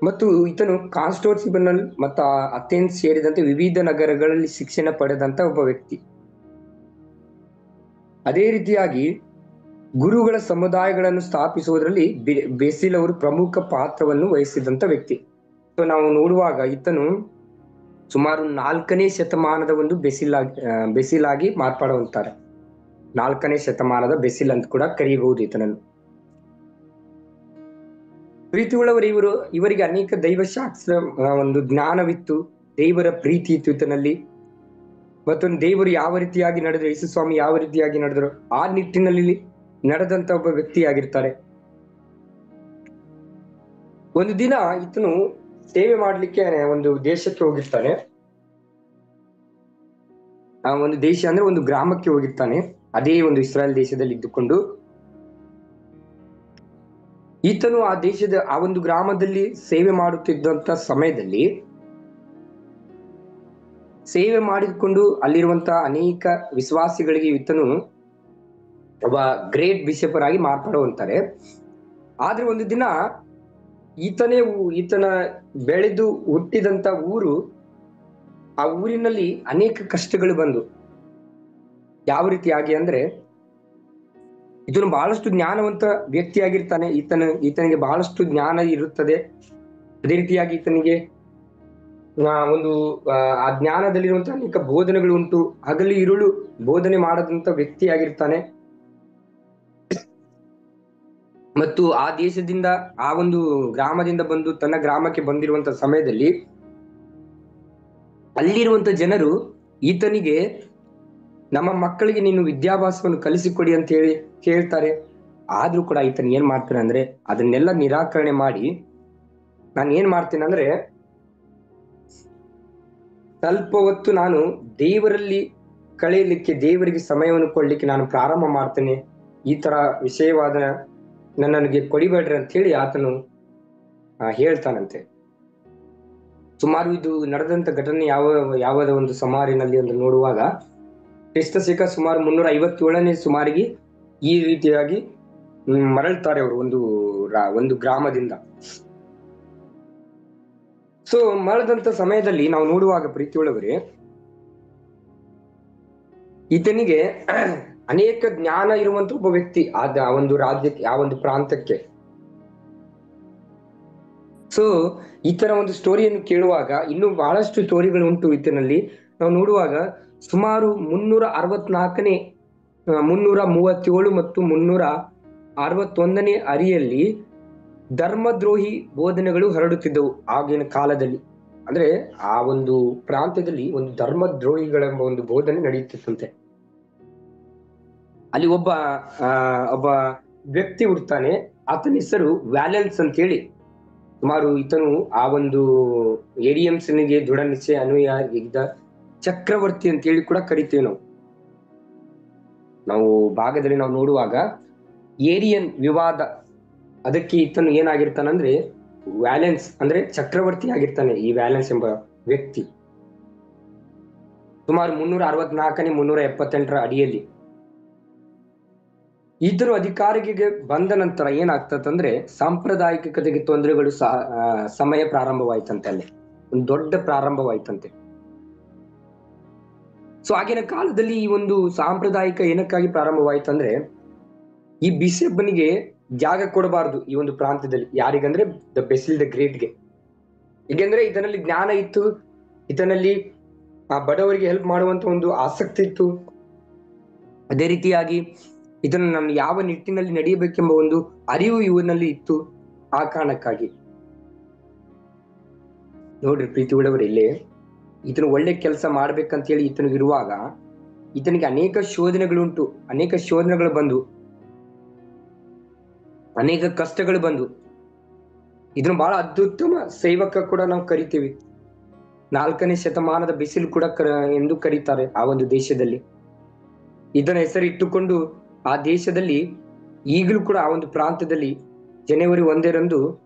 ಮತ್ತು ಈತನು ಕಾನ್ಸ್ಟಾಂಟಿನೋಪಲ್ ಮತ್ತು ಅಥೆನ್ಸ್ ಸೇರಿದಂತೆ ವಿವಿಧ ನಗರಗಳಲ್ಲಿ ಶಿಕ್ಷಣ ಪಡೆದಂತ ಒಬ್ಬ ವ್ಯಕ್ತಿ. ಅದೇ ರೀತಿಯಾಗಿ ಗುರುಗಳ ಸಮುದಾಯಗಳನ್ನು ಸ್ಥಾಪಿಸುವುದರಲ್ಲಿ ಬೇಸಿಲ್ ಅವರು ಪ್ರಮುಖ ಪಾತ್ರವನ್ನು ವಹಿಸಿದಂತ ವ್ಯಕ್ತಿ. ಸೊ ನಾವು ನೋಡುವಾಗ ಈತನು ಸುಮಾರು 4ನೇ ಶತಮಾನದ ಒಂದು ಬೆಸಿಲ್ ಆಗಿ ಮಾರ್ಪಾಡುವಂತಾರೆ. 4ನೇ ಶತಮಾನದ ಬೆಸಿಲ್ ಅಂತ ಕೂಡ ಕರೀಬಹುದು ಈತನನ್ನು. ಪ್ರೀತಿಯುಳ್ಳವರು, ಇವರಿಗೆ ಅನೇಕ ದೈವಶಾಸ್ತ್ರ ಒಂದು ಜ್ಞಾನವಿತ್ತು, ದೇವರ ಪ್ರೀತಿ ಇತ್ತು ಈತನಲ್ಲಿ. ಮತ್ತೊಂದು ದೇವರು ಯಾವ ರೀತಿಯಾಗಿ ನಡೆದ್ರು, ಯೇಸು ಸ್ವಾಮಿ ಯಾವ ರೀತಿಯಾಗಿ ನಡೆದ್ರು ಆ ನಿಟ್ಟಿನಲ್ಲಿ ನಡೆದಂತ ಒಬ್ಬ ವ್ಯಕ್ತಿಯಾಗಿರ್ತಾರೆ. ಒಂದು ದಿನ ಈತನು ಸೇವೆ ಮಾಡ್ಲಿಕ್ಕೆ ಒಂದು ದೇಶಕ್ಕೆ ಹೋಗಿರ್ತಾನೆ. ಆ ಒಂದು ದೇಶ ಅಂದ್ರೆ ಒಂದು ಗ್ರಾಮಕ್ಕೆ ಹೋಗಿರ್ತಾನೆ. ಅದೇ ಒಂದು ಇಸ್ರಾಯೇಲ್ ದೇಶದಲ್ಲಿ ಇದ್ದುಕೊಂಡು ಈತನು ಆ ಒಂದು ಗ್ರಾಮದಲ್ಲಿ ಸೇವೆ ಮಾಡುತ್ತಿದ್ದಂತ ಸಮಯದಲ್ಲಿ ಸೇವೆ ಮಾಡಿಕೊಂಡು ಅಲ್ಲಿರುವಂತ ಅನೇಕ ವಿಶ್ವಾಸಿಗಳಿಗೆ ಈತನು ಒಬ್ಬ ಗ್ರೇಟ್ ಬಿಷಪರ್ ಆಗಿ ಮಾರ್ಪಾಡುವಂತಾರೆ. ಆದ್ರೆ ಒಂದು ದಿನ ಈತನ ಬೆಳೆದು ಹುಟ್ಟಿದಂತ ಊರು, ಆ ಊರಿನಲ್ಲಿ ಅನೇಕ ಕಷ್ಟಗಳು ಬಂದು, ಯಾವ ರೀತಿಯಾಗಿ ಅಂದ್ರೆ ಈತನು ಬಹಳಷ್ಟು ಜ್ಞಾನವಂತ ವ್ಯಕ್ತಿಯಾಗಿರ್ತಾನೆ. ಈತನಿಗೆ ಬಹಳಷ್ಟು ಜ್ಞಾನ ಇರುತ್ತದೆ. ಅದೇ ರೀತಿಯಾಗಿ ಈತನಿಗೆ ಆ ಜ್ಞಾನದಲ್ಲಿರುವಂತಹ ಅನೇಕ ಬೋಧನೆಗಳು ಉಂಟು. ಹಗಲು ಇರುಳು ಬೋಧನೆ ಮಾಡದಂತ ವ್ಯಕ್ತಿಯಾಗಿರ್ತಾನೆ. ಮತ್ತು ಆ ದೇಶದಿಂದ, ಆ ಒಂದು ಗ್ರಾಮದಿಂದ ಬಂದು ತನ್ನ ಗ್ರಾಮಕ್ಕೆ ಬಂದಿರುವಂತ ಸಮಯದಲ್ಲಿ ಅಲ್ಲಿರುವಂತ ಜನರು ಈತನಿಗೆ ನಮ್ಮ ಮಕ್ಕಳಿಗೆ ನೀನು ವಿದ್ಯಾಭ್ಯಾಸವನ್ನು ಕಲಿಸಿಕೊಡಿ ಅಂತ ಹೇಳಿ ಕೇಳ್ತಾರೆ. ಆದ್ರೂ ಕೂಡ ಈತನ ಏನ್ ಮಾಡ್ತಾನೆ ಅಂದ್ರೆ ಅದನ್ನೆಲ್ಲ ನಿರಾಕರಣೆ ಮಾಡಿ, ನಾನು ಏನ್ ಮಾಡ್ತೇನೆ ಅಂದ್ರೆ ಸ್ವಲ್ಪ ಹೊತ್ತು ನಾನು ದೇವರಲ್ಲಿ ಕಳೆಯಲಿಕ್ಕೆ, ದೇವರಿಗೆ ಸಮಯವನ್ನು ಕೊಡ್ಲಿಕ್ಕೆ ನಾನು ಪ್ರಾರಂಭ ಮಾಡ್ತೇನೆ. ಈ ತರ ವಿಷಯವಾದ ನನಗೆ ಕೊಡಿಬೇಡ್ರಿ ಅಂತ ಹೇಳಿ ಆತನು ಹೇಳ್ತಾನಂತೆ. ಸುಮಾರು ಇದು ನಡೆದಂತ ಘಟನೆ ಯಾವದ ಒಂದು ಸಮಾರಿನಲ್ಲಿ ಒಂದು ನೋಡುವಾಗ ಕ್ರಿಸ್ತಶಕ ಸುಮಾರು 357ನೇ ಸುಮಾರಿಗೆ ಈ ರೀತಿಯಾಗಿ ಮರಳ್ತಾರೆ ಅವರು ಒಂದು ಗ್ರಾಮದಿಂದ. ಸೊ ಮರಳದಂತ ಸಮಯದಲ್ಲಿ ನಾವು ನೋಡುವಾಗ ಪ್ರೀತಿಯುಳ್ಳವರೇ, ಈತನಿಗೆ ಅನೇಕ ಜ್ಞಾನ ಇರುವಂತ ಒಬ್ಬ ವ್ಯಕ್ತಿ ಆ ಒಂದು ರಾಜ್ಯಕ್ಕೆ, ಆ ಒಂದು ಪ್ರಾಂತಕ್ಕೆ. ಸೊ ಈ ತರ ಒಂದು ಸ್ಟೋರಿಯನ್ನು ಕೇಳುವಾಗ ಇನ್ನೂ ಬಹಳಷ್ಟು ಸ್ಟೋರಿಗಳು ಉಂಟು ಈತನಲ್ಲಿ. ನಾವು ನೋಡುವಾಗ ಸುಮಾರು 367, 337 ಮತ್ತು 361ನೇ ಅರಿಯಲ್ಲಿ ಧರ್ಮದ್ರೋಹಿ ಬೋಧನೆಗಳು ಹರಡುತ್ತಿದ್ದವು ಆಗಿನ ಕಾಲದಲ್ಲಿ. ಅಂದ್ರೆ ಆ ಒಂದು ಪ್ರಾಂತ್ಯದಲ್ಲಿ ಒಂದು ಧರ್ಮದ್ರೋಹಿಗಳೆಂಬ ಒಂದು ಬೋಧನೆ ನಡೆಯುತ್ತಿತ್ತಂತೆ. ಅಲ್ಲಿ ಒಬ್ಬ ವ್ಯಕ್ತಿ ಹುಡ್ತಾನೆ. ಆತನ ಹೆಸರು ವ್ಯಾಲೆನ್ಸ್ ಅಂತ ಹೇಳಿ. ಸುಮಾರು ಈತನು ಆ ಒಂದು ಏರಿಯಮ್ಸ್ನಿಗೆ ದೃಢ ನಿಶ್ಚಯ ಅನುಯಾಯಿಗಿದ್ದ ಚಕ್ರವರ್ತಿ ಅಂತ ಹೇಳಿ ಕೂಡ ಕರಿತೀವಿ ನಾವು ಭಾಗದಲ್ಲಿ ನಾವು ನೋಡುವಾಗ ಏರಿಯನ್ ವಿವಾದ, ಅದಕ್ಕೆ ಈತನು ಏನಾಗಿರ್ತಾನಂದ್ರೆ ವ್ಯಾಲೆನ್ಸ್ ಅಂದ್ರೆ ಚಕ್ರವರ್ತಿ ಆಗಿರ್ತಾನೆ ಈ ವ್ಯಾಲೆನ್ಸ್ ಎಂಬ ವ್ಯಕ್ತಿ. ಸುಮಾರು 364ನೇ 378ರ ಅಡಿಯಲ್ಲಿ ಈತನು ಅಧಿಕಾರಿಗೆ ಬಂದ ನಂತರ ಏನಾಗ್ತದಂದ್ರೆ ಸಾಂಪ್ರದಾಯಿಕತೆಗೆ ತೊಂದರೆಗಳು ಸಮಯ ಪ್ರಾರಂಭವಾಯ್ತಂತೆ. ಅಲ್ಲಿ ಒಂದು ದೊಡ್ಡ ಪ್ರಾರಂಭವಾಯ್ತಂತೆ. ಸೊ ಆಗಿನ ಕಾಲದಲ್ಲಿ ಈ ಒಂದು ಸಾಂಪ್ರದಾಯಿಕ ಏನಕ್ಕಾಗಿ ಪ್ರಾರಂಭವಾಯ್ತಂದ್ರೆ ಈ ಬಿಷಪ್ನಿಗೆ ಜಾಗ ಕೊಡಬಾರ್ದು ಈ ಒಂದು ಪ್ರಾಂತ್ಯದಲ್ಲಿ. ಯಾರಿಗಂದ್ರೆ ಬೆಸಿಲ್ ದ ಗ್ರೇಟ್ಗೆ. ಹೀಗೆಂದ್ರೆ ಇದರಲ್ಲಿ ಜ್ಞಾನ ಇತ್ತು, ಇದರಲ್ಲಿ ಆ ಬಡವರಿಗೆ ಹೆಲ್ಪ್ ಮಾಡುವಂತ ಒಂದು ಆಸಕ್ತಿ ಇತ್ತು. ಅದೇ ರೀತಿಯಾಗಿ ಇದನ್ನು ನಾನು ಯಾವ ನಿಟ್ಟಿನಲ್ಲಿ ನಡೆಯಬೇಕೆಂಬ ಒಂದು ಅರಿವು ಇವನಲ್ಲಿ ಇತ್ತು. ಆ ಕಾರಣಕ್ಕಾಗಿ ನೋಡ್ರಿ ಪ್ರೀತಿ ಉಳ್ಳವರು, ಇಲ್ಲೇ ಈತನು ಒಳ್ಳೆ ಕೆಲಸ ಮಾಡ್ಬೇಕಂತ ಹೇಳಿ ಈತನಿಗಿರುವಾಗ ಈತನಿಗೆ ಅನೇಕ ಶೋಧನೆಗಳುಂಟು. ಅನೇಕ ಶೋಧನೆಗಳು ಬಂದು, ಅನೇಕ ಕಷ್ಟಗಳು ಬಂದು, ಇದನ್ನು ಬಹಳ ಅತ್ಯುತ್ತಮ ಸೇವಕ ಕೂಡ ನಾವು ಕರಿತೀವಿ. 4ನೇ ಶತಮಾನದ ಬಿಸಿಲು ಕೂಡ ಎಂದು ಕರೀತಾರೆ ಆ ಒಂದು ದೇಶದಲ್ಲಿ. ಇದನ್ನ ಹೆಸರಿಟ್ಟುಕೊಂಡು ಆ ದೇಶದಲ್ಲಿ ಈಗಲೂ ಕೂಡ ಆ ಒಂದು ಪ್ರಾಂತ್ಯದಲ್ಲಿ ಜನವರಿ 1ರಂದು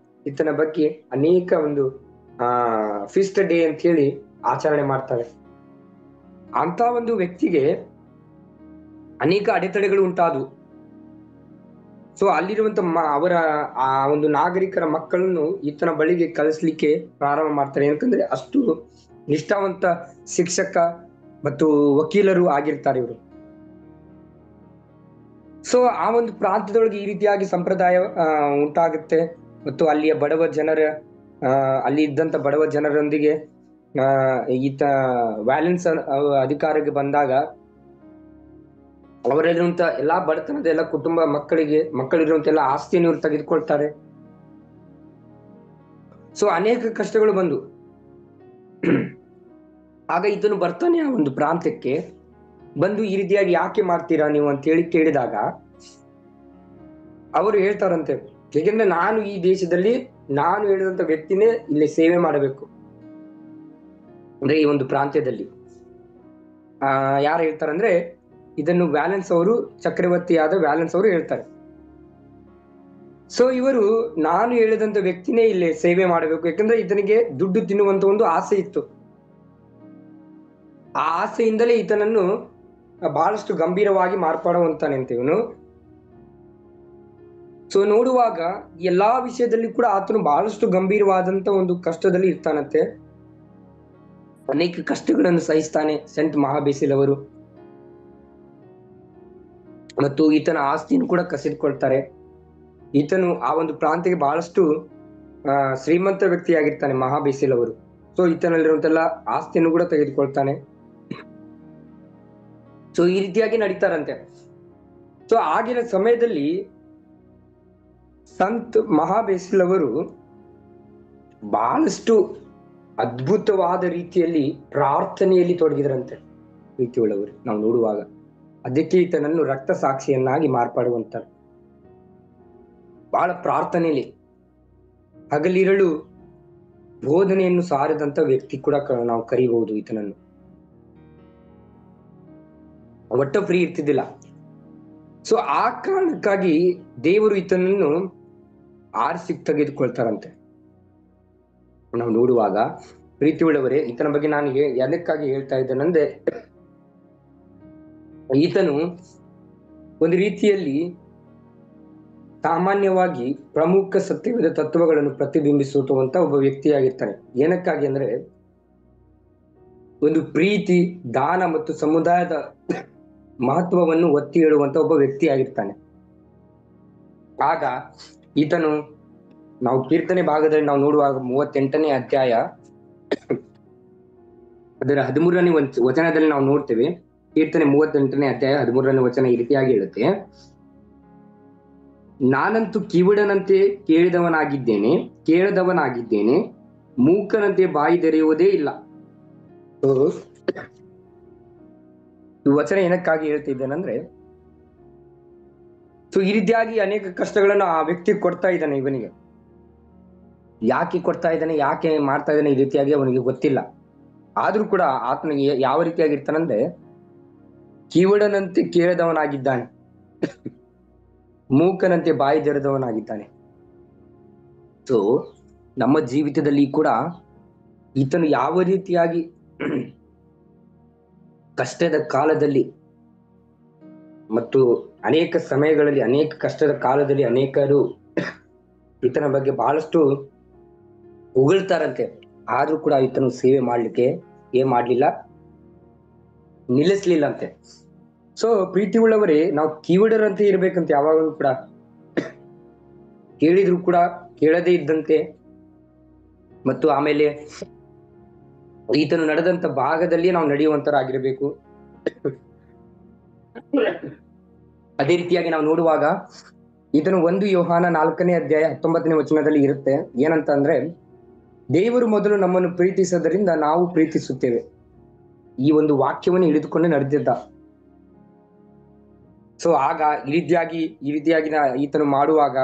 ಈತನ ಬಗ್ಗೆ ಅನೇಕ ಒಂದು ಫೀಸ್ಟ್ ಡೇ ಅಂತ ಹೇಳಿ ಆಚರಣೆ ಮಾಡ್ತಾರೆ. ಅಂತ ಒಂದು ವ್ಯಕ್ತಿಗೆ ಅನೇಕ ಅಡೆತಡೆಗಳು ಉಂಟಾದವು. ಸೊ ಅಲ್ಲಿರುವಂತ ಅವರ ಆ ಒಂದು ನಾಗರಿಕರ ಮಕ್ಕಳನ್ನು ಈತನ ಬಳಿಗೆ ಕಳಿಸ್ಲಿಕ್ಕೆ ಪ್ರಾರಂಭ ಮಾಡ್ತಾರೆ. ಯಾಕಂದ್ರೆ ಅಷ್ಟು ನಿಷ್ಠಾವಂತ ಶಿಕ್ಷಕ ಮತ್ತು ವಕೀಲರು ಆಗಿರ್ತಾರೆ ಇವರು. ಸೊ ಆ ಒಂದು ಪ್ರಾಂತ್ಯದೊಳಗೆ ಈ ರೀತಿಯಾಗಿ ಸಂಪ್ರದಾಯ ಉಂಟಾಗುತ್ತೆ. ಮತ್ತು ಅಲ್ಲಿಯ ಬಡವ ಜನರ ಅಲ್ಲಿ ಇದ್ದಂತ ಬಡವ ಜನರೊಂದಿಗೆ ಈತ ವ್ಯಾಲೆನ್ಸ್ ಅಧಿಕಾರಕ್ಕೆ ಬಂದಾಗ ಅವರಲ್ಲಿರುವಂತ ಎಲ್ಲಾ ಬಡತನದ ಎಲ್ಲ ಕುಟುಂಬ ಮಕ್ಕಳಿರುವಂತ ಎಲ್ಲ ಆಸ್ತಿಯನ್ನು ಇವರು ತೆಗೆದುಕೊಳ್ತಾರೆ. ಸೊ ಅನೇಕ ಕಷ್ಟಗಳು ಬಂದು ಆಗ ಇದನ್ನು ಬರ್ತಾನೆ ಆ ಒಂದು ಪ್ರಾಂತ್ಯಕ್ಕೆ ಬಂದು ಈ ರೀತಿಯಾಗಿ ಯಾಕೆ ಮಾಡ್ತೀರಾ ನೀವು ಅಂತ ಹೇಳಿ ಕೇಳಿದಾಗ ಅವರು ಹೇಳ್ತಾರಂತೆ, ಏಕೆಂದ್ರೆ ನಾನು ಈ ದೇಶದಲ್ಲಿ ನಾನು ಹೇಳಿದಂತ ವ್ಯಕ್ತಿನೇ ಇಲ್ಲಿ ಸೇವೆ ಮಾಡಬೇಕು. ಅಂದ್ರೆ ಈ ಒಂದು ಪ್ರಾಂತ್ಯದಲ್ಲಿ ಯಾರು ಹೇಳ್ತಾರಂದ್ರೆ ಇದನ್ನು ವ್ಯಾಲೆನ್ಸ್ ಅವರು, ಚಕ್ರವರ್ತಿಯಾದ ವ್ಯಾಲೆನ್ಸ್ ಅವರು ಹೇಳ್ತಾರೆ. ಸೊ ಇವರು ನಾನು ಹೇಳಿದಂತ ವ್ಯಕ್ತಿನೇ ಇಲ್ಲಿ ಸೇವೆ ಮಾಡಬೇಕು, ಯಾಕಂದ್ರೆ ಇದನಿಗೆ ದುಡ್ಡು ತಿನ್ನುವಂತ ಒಂದು ಆಸೆ ಇತ್ತು. ಆ ಆಸೆಯಿಂದಲೇ ಈತನನ್ನು ಬಹಳಷ್ಟು ಗಂಭೀರವಾಗಿ ಮಾರ್ಪಾಡುವಂತಾನೆ ಅಂತ ಇವನು. ಸೊ ನೋಡುವಾಗ ಎಲ್ಲಾ ವಿಷಯದಲ್ಲಿ ಕೂಡ ಆತನು ಬಹಳಷ್ಟು ಗಂಭೀರವಾದಂತ ಒಂದು ಕಷ್ಟದಲ್ಲಿ ಇರ್ತಾನಂತೆ. ಅನೇಕ ಕಷ್ಟಗಳನ್ನು ಸಹಿಸ್ತಾನೆ ಸೆಂಟ್ ಮಹಾಬೇಸಿಲ್ ಅವರು. ಮತ್ತು ಈತನ ಆಸ್ತಿಯನ್ನು ಕೂಡ ಕಸಿದುಕೊಳ್ತಾರೆ. ಈತನು ಆ ಒಂದು ಪ್ರಾಂತ್ಯಕ್ಕೆ ಬಹಳಷ್ಟು ಶ್ರೀಮಂತ ವ್ಯಕ್ತಿಯಾಗಿರ್ತಾನೆ ಮಹಾಬೇಸಿಲ್ ಅವರು. ಸೊ ಈತನಲ್ಲಿರುವಂತೆಲ್ಲ ಆಸ್ತಿಯನ್ನು ಕೂಡ ತೆಗೆದುಕೊಳ್ತಾನೆ. ಸೊ ಈ ರೀತಿಯಾಗಿ ನಡೀತಾರಂತೆ. ಸೊ ಆಗಿನ ಸಮಯದಲ್ಲಿ ಸಂತ್ ಮಹಾಬೇಸಿಲ್ ಅವರು ಬಹಳಷ್ಟು ಅದ್ಭುತವಾದ ರೀತಿಯಲ್ಲಿ ಪ್ರಾರ್ಥನೆಯಲ್ಲಿ ತೊಡಗಿದ್ರಂತೆ ಪ್ರೀತಿಯುಳ್ಳವರು. ನಾವು ನೋಡುವಾಗ ಅದಕ್ಕೆ ಈತನನ್ನು ರಕ್ತ ಸಾಕ್ಷಿಯನ್ನಾಗಿ ಮಾರ್ಪಾಡುವಂತಾರೆ. ಬಹಳ ಪ್ರಾರ್ಥನೆಯಲ್ಲಿ ಹಗಲಿರಳು ಬೋಧನೆಯನ್ನು ಸಾರಿದಂತ ವ್ಯಕ್ತಿ ಕೂಡ ನಾವು ಕರೀಬಹುದು ಈತನನ್ನು. ಒಟ್ಟ ಫ್ರೀ ಇರ್ತಿದ್ದಿಲ್ಲ. ಸೊ ಆ ಕಾರಣಕ್ಕಾಗಿ ದೇವರು ಈತನನ್ನು ಆರಿಸಿ ತೆಗೆದುಕೊಳ್ತಾರಂತೆ. ನಾವು ನೋಡುವಾಗ ಪ್ರೀತಿಯುಳ್ಳವರೇ, ಈತನ ಬಗ್ಗೆ ನಾನು ಎದಕ್ಕಾಗಿ ಹೇಳ್ತಾ ಇದ್ದೇನೆಂದ್ರೆ, ಈತನು ಒಂದು ರೀತಿಯಲ್ಲಿ ಸಾಮಾನ್ಯವಾಗಿ ಪ್ರಮುಖ ಸತ್ಯವಿದ ತತ್ವಗಳನ್ನು ಪ್ರತಿಬಿಂಬಿಸುವಂತ ಒಬ್ಬ ವ್ಯಕ್ತಿಯಾಗಿರ್ತಾನೆ. ಏನಕ್ಕಾಗಿ ಅಂದ್ರೆ ಒಂದು ಪ್ರೀತಿ, ದಾನ ಮತ್ತು ಸಮುದಾಯದ ಮಹತ್ವವನ್ನು ಒತ್ತಿ ಹೇಳುವಂತ ಒಬ್ಬ ವ್ಯಕ್ತಿ ಆಗಿರ್ತಾನೆ. ಆಗ ಈತನು ನಾವು ಕೀರ್ತನೆ ಭಾಗದಲ್ಲಿ ನಾವು ನೋಡುವಾಗ 38ನೇ ಅಧ್ಯಾಯ ಅದರ 13ನೇ ವಚನದಲ್ಲಿ ನಾವು ನೋಡ್ತೇವೆ. ಕೀರ್ತನೆ 38ನೇ ಅಧ್ಯಾಯ 13ನೇ ವಚನ ಈ ರೀತಿಯಾಗಿ ಹೇಳುತ್ತೆ, ನಾನಂತೂ ಕಿವುಡನಂತೆ ಕೇಳದವನಾಗಿದ್ದೇನೆ, ಮೂಕನಂತೆ ಬಾಯಿ ತೆರೆಯುವುದೇ ಇಲ್ಲ. ಈ ವಚನ ಏನಕ್ಕಾಗಿ ಹೇಳ್ತಿದ್ದೇನೆಂದ್ರೆ, ಸೊ ಈ ರೀತಿಯಾಗಿ ಅನೇಕ ಕಷ್ಟಗಳನ್ನು ಆ ವ್ಯಕ್ತಿ ಕೊಡ್ತಾ ಇದ್ದಾನೆ. ಇವನಿಗೆ ಯಾಕೆ ಕೊಡ್ತಾ ಇದ್ದಾನೆ, ಯಾಕೆ ಮಾಡ್ತಾ ಇದ್ದಾನೆ ಈ ರೀತಿಯಾಗಿ ಅವನಿಗೆ ಗೊತ್ತಿಲ್ಲ. ಆದ್ರೂ ಕೂಡ ಆತನಿಗೆ ಯಾವ ರೀತಿಯಾಗಿರ್ತಾನಂದ್ರೆ ಕಿವುಡನಂತೆ ಕೇಳದವನಾಗಿದ್ದಾನೆ, ಮೂಕನಂತೆ ಬಾಯಿ ತೆರೆದವನಾಗಿದ್ದಾನೆ. ಸೊ ನಮ್ಮ ಜೀವಿತದಲ್ಲಿ ಕೂಡ ಈತನು ಯಾವ ರೀತಿಯಾಗಿ ಕಷ್ಟದ ಕಾಲದಲ್ಲಿ ಮತ್ತು ಅನೇಕ ಸಮಯಗಳಲ್ಲಿ, ಅನೇಕ ಕಷ್ಟದ ಕಾಲದಲ್ಲಿ ಅನೇಕರು ಈತನ ಬಗ್ಗೆ ಬಹಳಷ್ಟು ಹೊಗಳ್ತಾರಂತೆ. ಆದ್ರೂ ಕೂಡ ಈತನು ಸೇವೆ ಮಾಡ್ಲಿಕ್ಕೆ ಏನ್ ಮಾಡ್ಲಿಲ್ಲ, ನಿಲ್ಲಿಸ್ಲಿಲ್ಲ ಅಂತೆ. ಸೊ ಪ್ರೀತಿ ಉಳ್ಳವರೇ, ನಾವು ಕಿವುಡರಂತೆ ಇರ್ಬೇಕಂತ ಯಾವಾಗಲೂ ಕೂಡ. ಕೇಳಿದ್ರು ಕೂಡ ಕೇಳದೇ ಇದ್ದಂತೆ, ಮತ್ತು ಆಮೇಲೆ ಈತನು ನಡೆದಂತ ಭಾಗದಲ್ಲಿ ನಾವು ನಡೆಯುವಂತರಾಗಿರ್ಬೇಕು. ಅದೇ ರೀತಿಯಾಗಿ ನಾವು ನೋಡುವಾಗ ಈತನು 1 ಯೋಹಾನ 4ನೇ ಅಧ್ಯಾಯ 19ನೇ ವಚನದಲ್ಲಿ ಇರುತ್ತೆ. ಏನಂತ ಅಂದ್ರೆ, ದೇವರು ಮೊದಲು ನಮ್ಮನ್ನು ಪ್ರೀತಿಸೋದರಿಂದ ನಾವು ಪ್ರೀತಿಸುತ್ತೇವೆ. ಈ ಒಂದು ವಾಕ್ಯವನ್ನು ಹಿಡಿದುಕೊಂಡು ನಡೆದಿದ್ದ. ಸೊ ಆಗ ಈ ರೀತಿಯಾಗಿ ಈತನು ಮಾಡುವಾಗ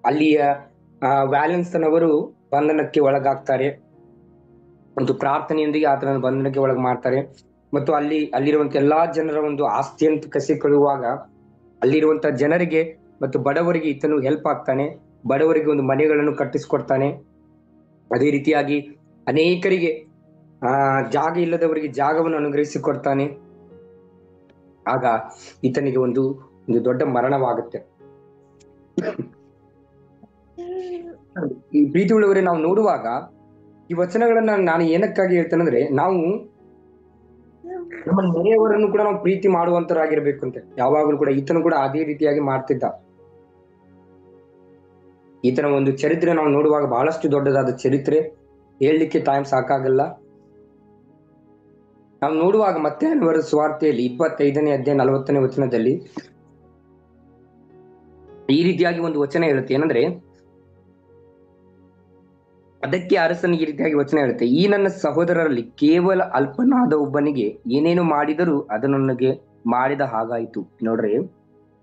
ಅಲ್ಲಿಯ ವ್ಯಾಲೆನ್ಸ್ನವರು ಬಂಧನಕ್ಕೆ ಒಳಗಾಗ್ತಾರೆ. ಒಂದು ಪ್ರಾರ್ಥನೆಯೊಂದಿಗೆ ಆತನನ್ನು ಬಂಧನಕ್ಕೆ ಒಳಗೆ ಮಾಡ್ತಾರೆ. ಮತ್ತು ಅಲ್ಲಿರುವಂತ ಎಲ್ಲಾ ಜನರ ಒಂದು ಆಸ್ತಿಯನ್ನು ಕಸಿಕೊಳ್ಳುವಾಗ ಅಲ್ಲಿರುವಂತ ಜನರಿಗೆ ಮತ್ತು ಬಡವರಿಗೆ ಈತನು ಹೆಲ್ಪ್ ಆಗ್ತಾನೆ. ಬಡವರಿಗೆ ಒಂದು ಮನೆಗಳನ್ನು ಕಟ್ಟಿಸ್ಕೊಡ್ತಾನೆ. ಅದೇ ರೀತಿಯಾಗಿ ಅನೇಕರಿಗೆ ಜಾಗ ಇಲ್ಲದವರಿಗೆ ಜಾಗವನ್ನು ಅನುಗ್ರಹಿಸಿಕೊಡ್ತಾನೆ. ಆಗ ಈತನಿಗೆ ಒಂದು ಒಂದು ದೊಡ್ಡ ಮರಣವಾಗುತ್ತೆ. ಈ ಪ್ರೀತಿ ಉಳ್ಳವರೇ, ನಾವು ನೋಡುವಾಗ ಈ ವಚನಗಳನ್ನ ನಾನು ಏನಕ್ಕಾಗಿ ಹೇಳ್ತೇನೆಂದ್ರೆ, ನಾವು ನಮ್ಮ ನೆರೆಯವರನ್ನು ಕೂಡ ನಾವು ಪ್ರೀತಿ ಮಾಡುವಂತರಾಗಿರ್ಬೇಕು ಅಂತ. ಯಾವಾಗಲೂ ಕೂಡ ಈತನು ಕೂಡ ಅದೇ ರೀತಿಯಾಗಿ ಮಾಡ್ತಿದ್ದ. ಈತನ ಒಂದು ಚರಿತ್ರೆ ನಾವು ನೋಡುವಾಗ ಬಹಳಷ್ಟು ದೊಡ್ಡದಾದ ಚರಿತ್ರೆ, ಹೇಳಲಿಕ್ಕೆ ಟೈಮ್ ಸಾಕಾಗಲ್ಲ. ನಾವು ನೋಡುವಾಗ ಮತ್ತಾಯನ ಬರೆದ ಸುವಾರ್ತೆಯಲ್ಲಿ 25ನೇ ಅಧ್ಯಾಯ 40ನೇ ವಚನದಲ್ಲಿ ಈ ರೀತಿಯಾಗಿ ಒಂದು ವಚನ ಹೇಳುತ್ತೆ. ಏನಂದ್ರೆ, ಅದಕ್ಕೆ ಅರಸನಿಗೆ ಈ ರೀತಿಯಾಗಿ ವಚನ ಹೇಳುತ್ತೆ, ಈ ನನ್ನ ಸಹೋದರರಲ್ಲಿ ಕೇವಲ ಅಲ್ಪನಾದ ಒಬ್ಬನಿಗೆ ಏನೇನು ಮಾಡಿದರೂ ಅದು ನನಗೆ ಮಾಡಿದ ಹಾಗಾಯ್ತು. ನೋಡ್ರಿ,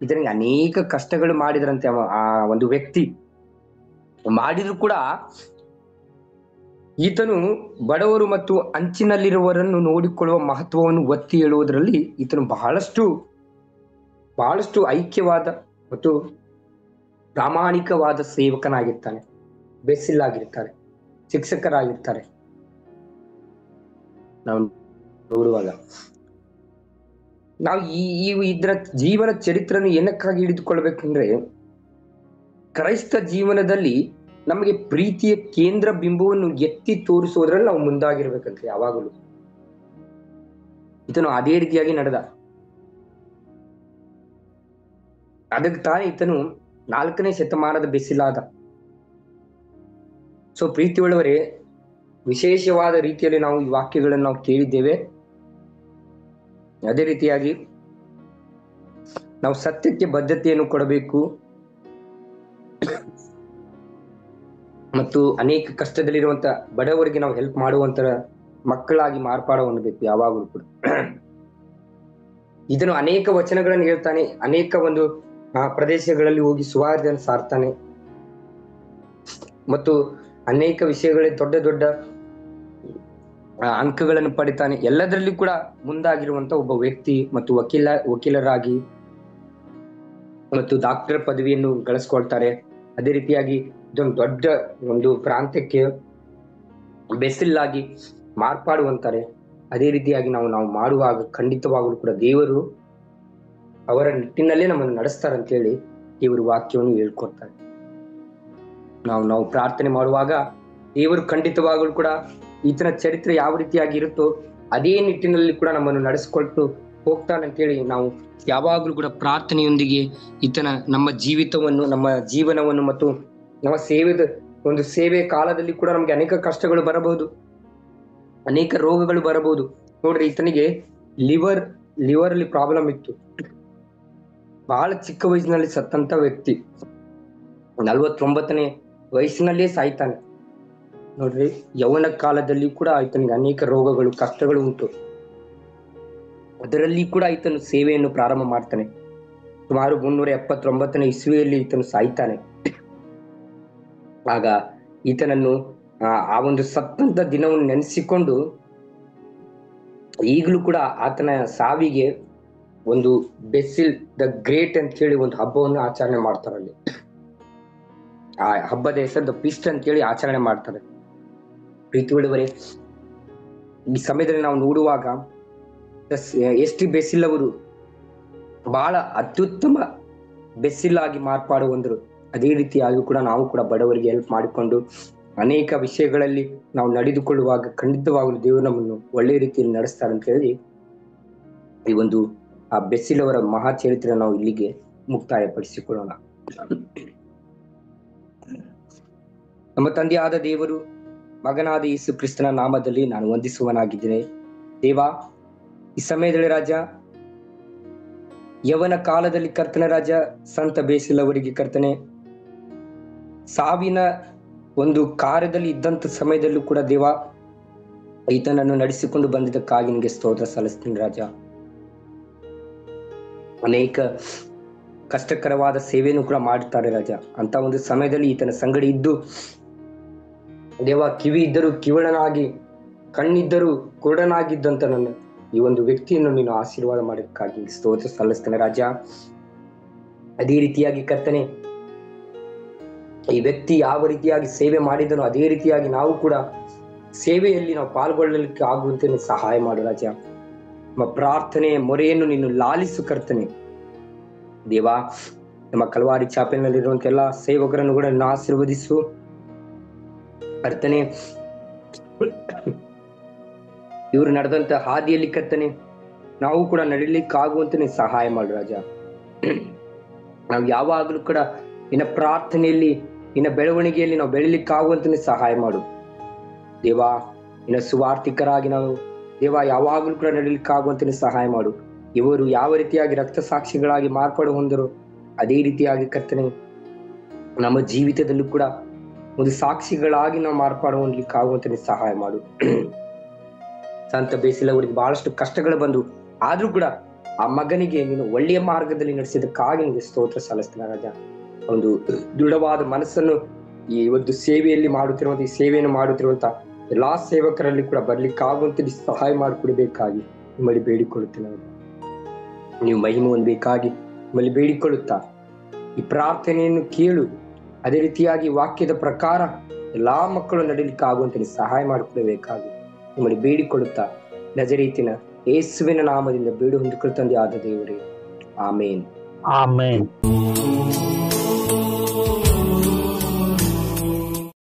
ಇದನಿಗೆ ಅನೇಕ ಕಷ್ಟಗಳು ಮಾಡಿದ್ರಂತೆ. ಆ ಒಂದು ವ್ಯಕ್ತಿ ಮಾಡಿದ್ರು ಕೂಡ ಈತನು ಬಡವರು ಮತ್ತು ಅಂಚಿನಲ್ಲಿರುವವರನ್ನು ನೋಡಿಕೊಳ್ಳುವ ಮಹತ್ವವನ್ನು ಒತ್ತಿ ಹೇಳುವುದರಲ್ಲಿ ಈತನು ಬಹಳಷ್ಟು ಐಕ್ಯವಾದ ಮತ್ತು ಪ್ರಾಮಾಣಿಕವಾದ ಸೇವಕನಾಗಿರ್ತಾನೆ. ಬೆಸ್ಸಿಲ್ಲಾಗಿರ್ತಾರೆ, ಶಿಕ್ಷಕರಾಗಿರ್ತಾರೆ. ನಾವು ನೋಡುವಾಗ ನಾವು ಇದರ ಜೀವನ ಚರಿತ್ರೆಯನ್ನು ಏನಕ್ಕಾಗಿ ಹಿಡಿದುಕೊಳ್ಬೇಕಂದ್ರೆ, ಕ್ರೈಸ್ತ ಜೀವನದಲ್ಲಿ ನಮಗೆ ಪ್ರೀತಿಯ ಕೇಂದ್ರ ಬಿಂಬವನ್ನು ಎತ್ತಿ ತೋರಿಸುವುದ್ರಲ್ಲಿ ನಾವು ಮುಂದಾಗಿರ್ಬೇಕಂತ ಯಾವಾಗಲೂ. ಈತನು ಅದೇ ರೀತಿಯಾಗಿ ನಡೆದ. ಅದಕ್ಕೆ ತಾನೇ ಈತನು 4ನೇ ಶತಮಾನದ ಬೆಸ್ಸಿಲಾದ. ಸೊ ಪ್ರೀತಿಯುಳ್ಳವರೇ, ವಿಶೇಷವಾದ ರೀತಿಯಲ್ಲಿ ನಾವು ಈ ವಾಕ್ಯಗಳನ್ನು ನಾವು ಕೇಳಿದ್ದೇವೆ. ಅದೇ ರೀತಿಯಾಗಿ ನಾವು ಸತ್ಯಕ್ಕೆ ಬದ್ಧತೆಯನ್ನು ಕೊಡಬೇಕು ಮತ್ತು ಅನೇಕ ಕಷ್ಟದಲ್ಲಿರುವಂತ ಬಡವರಿಗೆ ನಾವು ಹೆಲ್ಪ್ ಮಾಡುವಂತ ಮಕ್ಕಳಾಗಿ ಮಾರ್ಪಾಡ ಹೊಂದಬೇಕು ಯಾವಾಗಲೂ ಕೂಡ. ಇದನ್ನು ಅನೇಕ ವಚನಗಳನ್ನು ಹೇಳ್ತಾನೆ, ಅನೇಕ ಒಂದು ಪ್ರದೇಶಗಳಲ್ಲಿ ಹೋಗಿ ಸುವಾರ್ತೆಯನ್ನು ಸಾರ್ತಾನೆ ಮತ್ತು ಅನೇಕ ವಿಷಯಗಳಲ್ಲಿ ದೊಡ್ಡ ದೊಡ್ಡ ಅಂಕಗಳನ್ನು ಪಡಿತಾನೆ. ಎಲ್ಲದರಲ್ಲಿ ಕೂಡ ಮುಂದಾಗಿರುವಂತ ಒಬ್ಬ ವ್ಯಕ್ತಿ ಮತ್ತು ವಕೀಲರಾಗಿ ಮತ್ತು ಡಾಕ್ಟರ್ ಪದವಿಯನ್ನು ಗಳಿಸ್ಕೊಳ್ತಾರೆ. ಅದೇ ರೀತಿಯಾಗಿ ಇದೊಂದು ದೊಡ್ಡ ಒಂದು ಪ್ರಾಂತ್ಯಕ್ಕೆ ಬೆಸ್ಸಿಲ್ಲಾಗಿ ಮಾರ್ಪಾಡುವಂತಾರೆ. ಅದೇ ರೀತಿಯಾಗಿ ನಾವು ಮಾಡುವಾಗ ಖಂಡಿತವಾಗಲೂ ಕೂಡ ದೇವರು ಅವರ ನಿಟ್ಟಿನಲ್ಲೇ ನಮ್ಮನ್ನು ನಡೆಸ್ತಾರೆ ಅಂತ ಹೇಳಿ ದೇವರು ವಾಕ್ಯವನ್ನು ಹೇಳ್ಕೊಡ್ತಾರೆ. ನಾವು ಪ್ರಾರ್ಥನೆ ಮಾಡುವಾಗ ದೇವರು ಖಂಡಿತವಾಗಲೂ ಕೂಡ ಈತನ ಚರಿತ್ರೆ ಯಾವ ರೀತಿಯಾಗಿ ಇರುತ್ತೋ ಅದೇ ನಿಟ್ಟಿನಲ್ಲಿ ಕೂಡ ನಮ್ಮನ್ನು ನಡೆಸಿಕೊಟ್ಟು ಹೋಗ್ತಾನೆ ಅಂತೇಳಿ ನಾವು ಯಾವಾಗಲೂ ಕೂಡ ಪ್ರಾರ್ಥನೆಯೊಂದಿಗೆ ಈತನ ನಮ್ಮ ಜೀವಿತವನ್ನು, ನಮ್ಮ ಜೀವನವನ್ನು ಮತ್ತು ನಮ್ಮ ಸೇವೆ ಕಾಲದಲ್ಲಿ ಕೂಡ ನಮ್ಗೆ ಅನೇಕ ಕಷ್ಟಗಳು ಬರಬಹುದು, ಅನೇಕ ರೋಗಗಳು ಬರಬಹುದು. ನೋಡ್ರಿ, ಈತನಿಗೆ ಲಿವರ್ ಅಲ್ಲಿ ಪ್ರಾಬ್ಲಮ್ ಇತ್ತು. ಬಹಳ ಚಿಕ್ಕ ವಯಸ್ಸಿನಲ್ಲಿ ಸತ್ತಂತ ವ್ಯಕ್ತಿ 49ನೇ ವಯಸ್ಸಿನಲ್ಲೇ ಸಾಯ್ತಾನೆ. ನೋಡ್ರಿ, ಯೌವನ ಕಾಲದಲ್ಲಿ ಕೂಡ ಈತನಿಗೆ ಅನೇಕ ರೋಗಗಳು, ಕಷ್ಟಗಳು ಉಂಟು. ಅದರಲ್ಲಿ ಕೂಡ ಈತನು ಸೇವೆಯನ್ನು ಪ್ರಾರಂಭ ಮಾಡ್ತಾನೆ. ಸುಮಾರು 379ನೇ ಇಸ್ವಿಯಲ್ಲಿ ಈತನು ಸಾಯ್ತಾನೆ. ಆಗ ಈತನನ್ನು ಆ ಒಂದು ಸತ್ತಂತ ದಿನವನ್ನು ನೆನೆಸಿಕೊಂಡು ಈಗಲೂ ಕೂಡ ಆತನ ಸಾವಿಗೆ ಒಂದು ಬೆಸ್ಸಿಲ್ ದ ಗ್ರೇಟ್ ಅಂತ ಹೇಳಿ ಒಂದು ಹಬ್ಬವನ್ನು ಆಚರಣೆ ಮಾಡ್ತಾರಲ್ಲಿ. ಆ ಹಬ್ಬದ ಹೆಸರು ದ ಫೀಸ್ಟ್ ಅಂತ ಹೇಳಿ ಆಚರಣೆ ಮಾಡ್ತಾರೆ. ಪ್ರೀತಿ ಉಳ್ಳವರೇ, ಈ ಸಮಯದಲ್ಲಿ ನಾವು ನೋಡುವಾಗ ಎಸ್.ಟಿ. ಬೆಸ್ಸಿಲ್ ಅವರು ಬಹಳ ಅತ್ಯುತ್ತಮ ಬೆಸ್ಸಿಲ್ ಆಗಿ ಮಾರ್ಪಾಡುವಂದರು. ಅದೇ ರೀತಿಯಾಗಿ ಕೂಡ ನಾವು ಕೂಡ ಬಡವರಿಗೆ ಹೆಲ್ಪ್ ಮಾಡಿಕೊಂಡು ಅನೇಕ ವಿಷಯಗಳಲ್ಲಿ ನಾವು ನಡೆದುಕೊಳ್ಳುವಾಗ ಖಂಡಿತವಾಗಲೂ ದೇವರು ನಮ್ಮನ್ನು ಒಳ್ಳೆಯ ರೀತಿಯಲ್ಲಿ ನಡೆಸ್ತಾರೆ ಅಂತ ಹೇಳಿ ಈ ಒಂದು ಆ ಬೆಸ್ಸಿಲ್ ಅವರ ಮಹಾ ಚರಿತ್ರೆ ನಾವು ಇಲ್ಲಿಗೆ ಮುಕ್ತಾಯಪಡಿಸಿಕೊಳ್ಳೋಣ. ನಮ್ಮ ತಂದೆಯಾದ ದೇವರು, ಮಗನಾದ ಯೇಸು ಕ್ರಿಸ್ತನ ನಾಮದಲ್ಲಿ ನಾನು ವಂದಿಸುವನಾಗಿದ್ದೇನೆ. ದೇವ, ಈ ಸಮಯದಲ್ಲಿ ರಾಜ, ಯವನ ಕಾಲದಲ್ಲಿ ಕರ್ತನೆ ರಾಜ, ಸಂತ ಬೆಸ್ಸಿಲ್ ಅವರಿಗೆ ಕರ್ತನೆ ಸಾವಿನ ಒಂದು ಕಾರ್ಯದಲ್ಲಿ ಇದ್ದಂತ ಸಮಯದಲ್ಲೂ ಕೂಡ ದೇವ ಈತನನ್ನು ನಡೆಸಿಕೊಂಡು ಬಂದಿದ್ದಕ್ಕಾಗಿ ನಿಮಗೆ ಸ್ತೋತ್ರ ಸಲ್ಲಿಸ್ತೀನಿ ರಾಜ. ಅನೇಕ ಕಷ್ಟಕರವಾದ ಸೇವೆಯನ್ನು ಕೂಡ ಮಾಡುತ್ತಾರೆ ರಾಜ. ಅಂತ ಒಂದು ಸಮಯದಲ್ಲಿ ಈತನ ಸಂಗಡಿ ಇದ್ದು ದೇವ, ಕಿವಿ ಇದ್ದರೂ ಕಿವಡನಾಗಿ, ಕಣ್ಣಿದ್ದರೂ ಕುರುಡನಾಗಿದ್ದಂತ ನನ್ನ ಈ ಒಂದು ವ್ಯಕ್ತಿಯನ್ನು ನೀನು ಆಶೀರ್ವಾದ ಮಾಡೋದಕ್ಕಾಗಿ ಸ್ತೋತ್ರ ಸಲ್ಲಿಸ್ತೇನೆ ರಾಜ. ಅದೇ ರೀತಿಯಾಗಿ ಕರ್ತನೆ, ಈ ವ್ಯಕ್ತಿ ಯಾವ ರೀತಿಯಾಗಿ ಸೇವೆ ಮಾಡಿದನೋ ಅದೇ ರೀತಿಯಾಗಿ ನಾವು ಕೂಡ ಸೇವೆಯಲ್ಲಿ ನಾವು ಪಾಲ್ಗೊಳ್ಳಲಿಕ್ಕೆ ಆಗುವಂತೆ ನೀನು ಸಹಾಯ ಮಾಡು ರಾಜ. ನಮ್ಮ ಪ್ರಾರ್ಥನೆ ಮೊರೆಯನ್ನು ನೀನು ಲಾಲಿಸು ಕರ್ತನೆ. ದೇವಾ, ನಮ್ಮ ಕಲ್ವಾರಿ ಚಾಪೆಲ್ನಲ್ಲಿರುವಂತ ಎಲ್ಲ ಸೇವಕರನ್ನು ಕೂಡ ನೀನು ಆಶೀರ್ವದಿಸು ಕರ್ತನೆ. ಇವರು ನಡೆದಂತ ಹಾದಿಯಲ್ಲಿ ಕರ್ತನೆ ನಾವು ಕೂಡ ನಡೀಲಿಕ್ಕೆ ಆಗುವಂತೆ ನೀನು ಸಹಾಯ ಮಾಡು ರಾಜ. ನಾವು ಯಾವಾಗಲೂ ಕೂಡ ನಿನ್ನ ಪ್ರಾರ್ಥನೆಯಲ್ಲಿ ನಿನ್ನ ಬೆಳವಣಿಗೆಯಲ್ಲಿ ನಾವು ಬೆಳಿಲಿಕ್ಕಾಗುವಂತೆ ನೀನು ಸಹಾಯ ಮಾಡು ದೇವಾ. ನಿನ್ನ ಸುವಾರ್ಥಿಕರಾಗಿ ನಾವು ದೇವ ಯಾವಾಗಲೂ ಕೂಡ ನಡೀಲಿಕ್ಕಾಗುವಂತೆ ನೀನು ಸಹಾಯ ಮಾಡು. ಇವರು ಯಾವ ರೀತಿಯಾಗಿ ರಕ್ತ ಸಾಕ್ಷಿಗಳಾಗಿ ಮಾರ್ಪಾಡು ಹೊಂದರು ಅದೇ ರೀತಿಯಾಗಿ ಕರ್ತನೆ ನಮ್ಮ ಜೀವಿತದಲ್ಲೂ ಕೂಡ ಒಂದು ಸಾಕ್ಷಿಗಳಾಗಿ ನಾವು ಮಾರ್ಪಾಡು ಹೊಂದಲಿಕ್ಕಾಗುವಂತೆ ನೀನು ಸಹಾಯ ಮಾಡು. ಸಂತ ಬೇಸಿಲ್ ಅವರಿಗೆ ಬಹಳಷ್ಟು ಕಷ್ಟಗಳು ಬಂದು ಆದ್ರೂ ಕೂಡ ಆ ಮಗನಿಗೆ ನೀನು ಒಳ್ಳೆಯ ಮಾರ್ಗದಲ್ಲಿ ನಡೆಸಿದಕ್ಕಾಗಿ ನಿಮಗೆ ಸ್ತೋತ್ರ ಸಲ್ಲಿಸ್ತೀನಿ ರಾಜ. ಒಂದು ದೃಢವಾದ ಮನಸ್ಸನ್ನು ಈ ಒಂದು ಸೇವೆಯಲ್ಲಿ ಮಾಡುತ್ತಿರುವಂತ ಈ ಸೇವೆಯನ್ನು ಮಾಡುತ್ತಿರುವಂತ ಎಲ್ಲಾ ಸೇವಕರಲ್ಲಿ ಕೂಡ ಬರ್ಲಿಕ್ಕಾಗುವಂತೆ ಸಹಾಯ ಮಾಡಿಕೊಡಬೇಕಾಗಿ ನಿಮ್ಮಲ್ಲಿ ಬೇಡಿಕೊಳ್ಳುತ್ತೇನೆ. ನೀವು ಮಹಿಮೆ ಹೊಂದಬೇಕಾಗಿ ನಿಮ್ಮಲ್ಲಿ ಬೇಡಿಕೊಳ್ಳುತ್ತಾ ಈ ಪ್ರಾರ್ಥನೆಯನ್ನು ಕೇಳು. ಅದೇ ರೀತಿಯಾಗಿ ವಾಕ್ಯದ ಪ್ರಕಾರ ಎಲ್ಲಾ ಮಕ್ಕಳು ನಡೀಲಿಕ್ಕಾಗುವಂತೆ ಸಹಾಯ ಮಾಡಿಕೊಡಬೇಕಾಗಿ ನಿಮ್ಮಲ್ಲಿ ಬೇಡಿಕೊಳ್ಳುತ್ತಾ ನಜರೇತಿನ ಯೇಸುವಿನ ನಾಮದಿಂದ ಬೇಡು ಹೊಂದಿಕೊಳ್ಳುತ್ತಂದೆ ಆದ ದೇವರೇ, ಆಮೇನ್. ಆಮೇನ್.